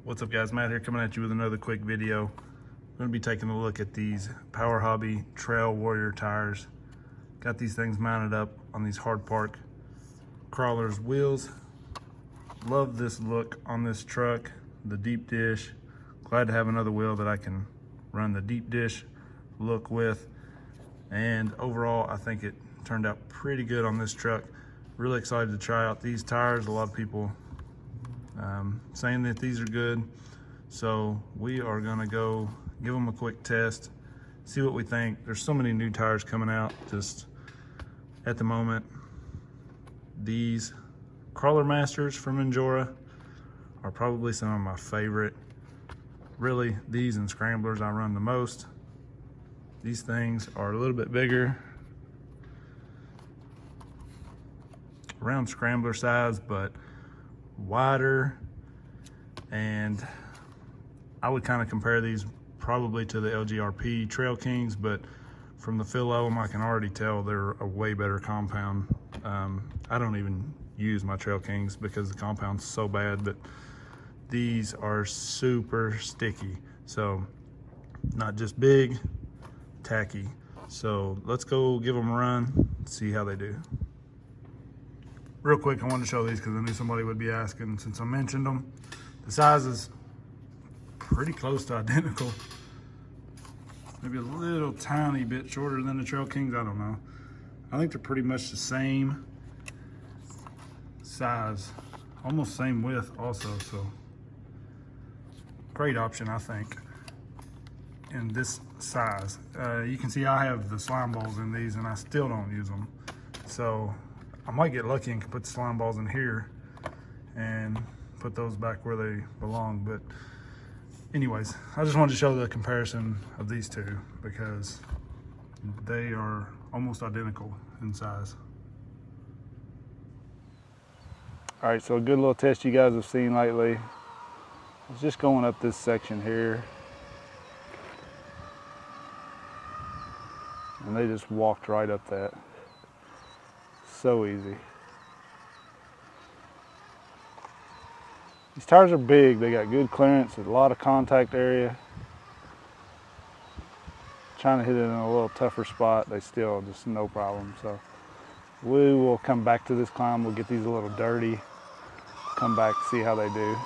What's up guys, Matt here coming at you with another quick video. I'm going to be taking a look at these Power Hobby Trail Warrior tires. Got these things mounted up on these Hard Park Crawlers wheels. Love this look on this truck, the deep dish. Glad to have another wheel that I can run the deep dish look with. And overall, I think it turned out pretty good on this truck. Really excited to try out these tires. A lot of people saying that these are good. So we are gonna go give them a quick test, see what we think. There's so many new tires coming out just at the moment. These Crawler Masters from Injora are probably some of my favorite. Really, these and Scramblers I run the most. These things are a little bit bigger, around Scrambler size, but wider. And I would kind of compare these probably to the LGRP Trail Kings, but from the feel of them, I can already tell they're a way better compound. I don't even use my Trail Kings because the compound's so bad, but these are super sticky. So not just big, tacky. So let's go give them a run, see how they do. Real quick, I wanted to show these because I knew somebody would be asking since I mentioned them. The size is pretty close to identical. Maybe a little tiny bit shorter than the Trail Kings, I don't know. I think they're pretty much the same size, almost same width also, so great option, I think, in this size. You can see I have the slime balls in these and I still don't use them. So I might get lucky and can put the slime balls in here and put those back where they belong. But anyways, I just wanted to show the comparison of these two because they are almost identical in size. All right, so a good little test you guys have seen lately. I was just going up this section here and they just walked right up that. So easy. These tires are big, they got good clearance, a lot of contact area. Trying to hit it in a little tougher spot, they still just no problem. So we will come back to this climb, we'll get these a little dirty, come back, see how they do.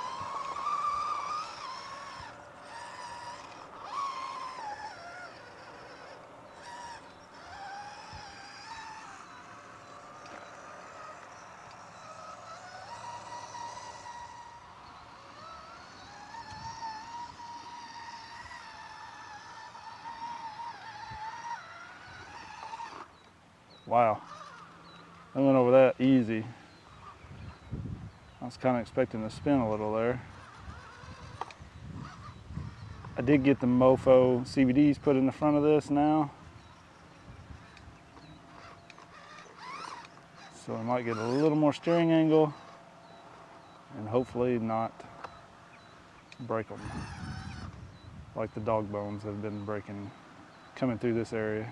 Wow, I went over that easy. I was kind of expecting to spin a little there. I did get the Mofo CVDs put in the front of this now. So I might get a little more steering angle and hopefully not break them like the dog bones have been breaking coming through this area.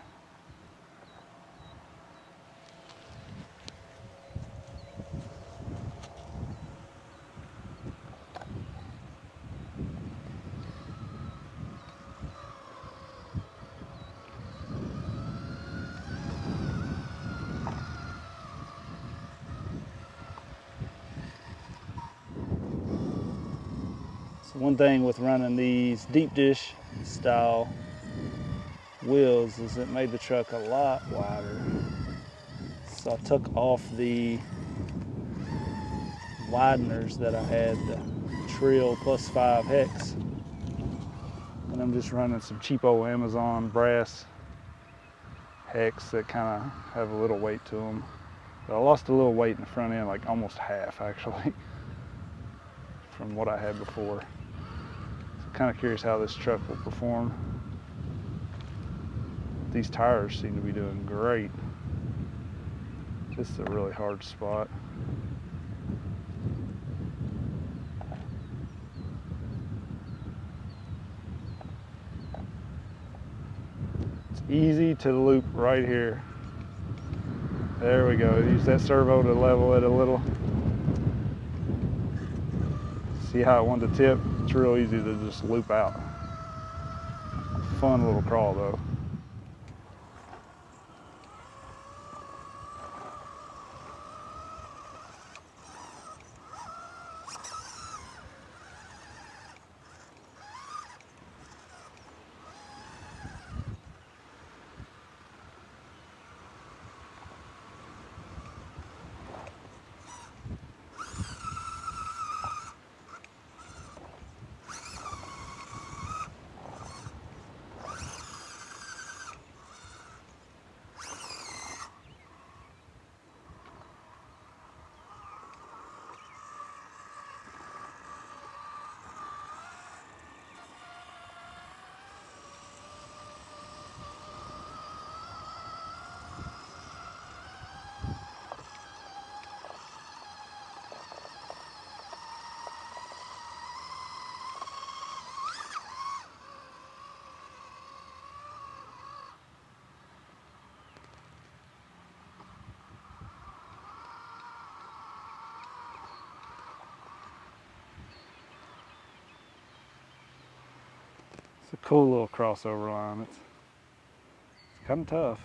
One thing with running these deep dish style wheels is it made the truck a lot wider. So I took off the wideners that I had, the Treal +5 hex, and I'm just running some cheapo Amazon brass hex that kind of have a little weight to them. But I lost a little weight in the front end, like almost half actually, from what I had before. Kind of curious how this truck will perform. These tires seem to be doing great. This is a really hard spot. It's easy to loop right here. There we go. Use that servo to level it a little. See how it wanted to tip? It's real easy to just loop out. Fun little crawl though. It's a cool little crossover line. It's kind of tough.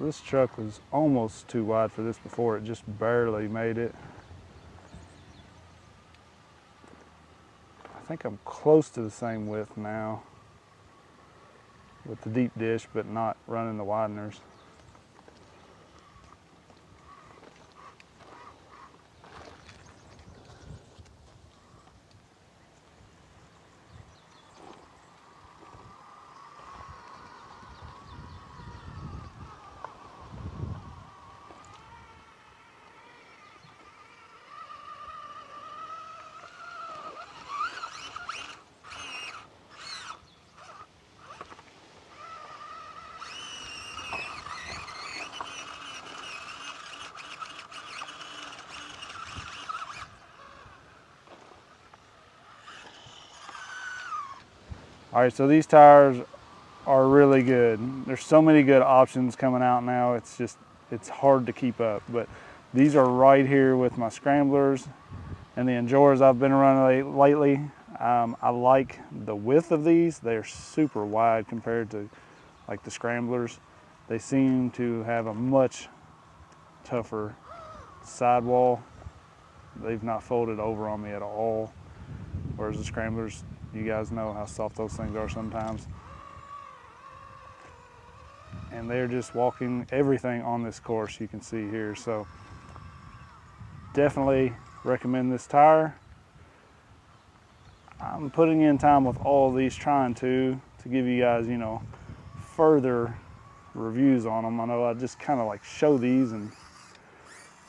This truck was almost too wide for this before, it just barely made it. I think I'm close to the same width now with the deep dish, but not running the wideners. All right, so these tires are really good. There's so many good options coming out now. It's hard to keep up, but these are right here with my Scramblers and the Injoras I've been running lately. I like the width of these. They're super wide compared to like the Scramblers. They seem to have a much tougher sidewall. They've not folded over on me at all, whereas the Scramblers, you guys know how soft those things are sometimes. And they're just walking everything on this course, you can see here. So definitely recommend this tire. I'm putting in time with all of these, trying to give you guys, you know, further reviews on them. I know I just kind of like show these and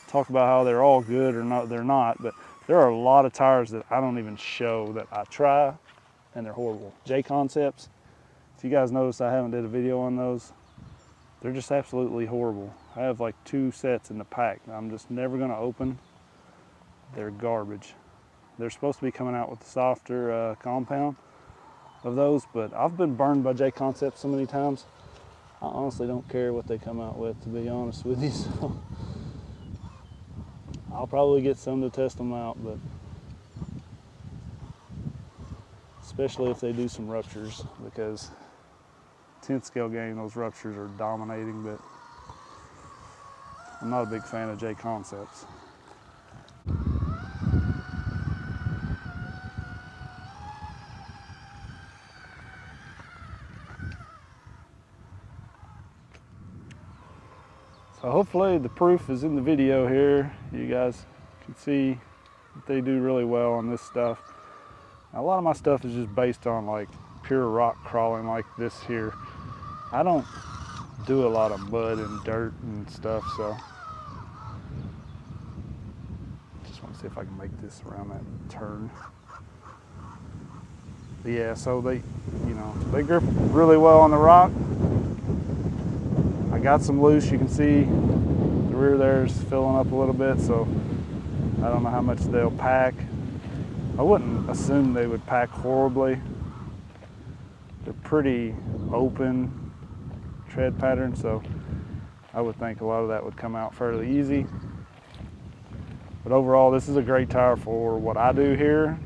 talk about how they're all good or not, they're not, but there are a lot of tires that I don't even show that I try and they're horrible. J Concepts, if you guys notice, I haven't did a video on those. They're just absolutely horrible. I have like 2 sets in the pack that I'm just never gonna open. They're garbage. They're supposed to be coming out with the softer compound. of those, but I've been burned by J Concepts so many times. I honestly don't care what they come out with, to be honest with you. So I'll probably get some to test them out, but especially if they do some ruptures, because 10th scale game, those ruptures are dominating, but I'm not a big fan of J Concepts. So hopefully the proof is in the video here. You guys can see that they do really well on this stuff. Now, a lot of my stuff is just based on like pure rock crawling like this here. I don't do a lot of mud and dirt and stuff, so just want to see if I can make this around that turn. But yeah, so they they grip really well on the rock. I got some loose, you can see the rear there is filling up a little bit, so I don't know how much they'll pack. I wouldn't assume they would pack horribly. They're pretty open tread pattern, so I would think a lot of that would come out fairly easy. But overall, this is a great tire for what I do here.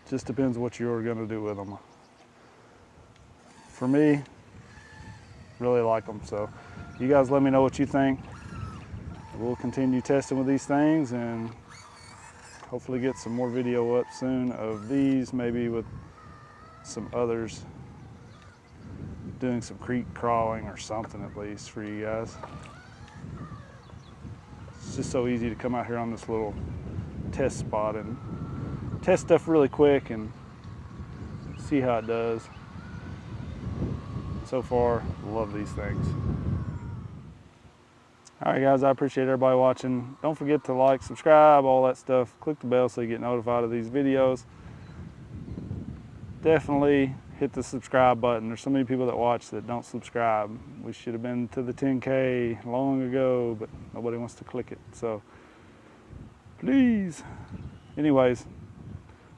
Just depends what you're gonna do with them. For me, really like them. So you guys let me know what you think. We'll continue testing with these things and hopefully get some more video up soon of these, maybe with some others doing some creek crawling or something at least for you guys. It's just so easy to come out here on this little test spot and test stuff really quick and see how it does. So far, love these things. All right, guys, I appreciate everybody watching. Don't forget to like, subscribe, all that stuff. Click the bell so you get notified of these videos. Definitely hit the subscribe button. There's so many people that watch that don't subscribe. We should have been to the 10K long ago, but nobody wants to click it. So please. Anyways,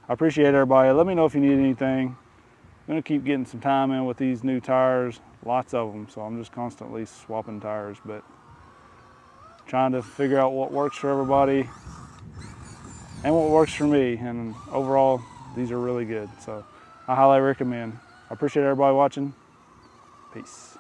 I appreciate everybody. Let me know if you need anything. I'm gonna keep getting some time in with these new tires, lots of them, so I'm just constantly swapping tires, but trying to figure out what works for everybody and what works for me, and overall, these are really good, so I highly recommend. I appreciate everybody watching. Peace.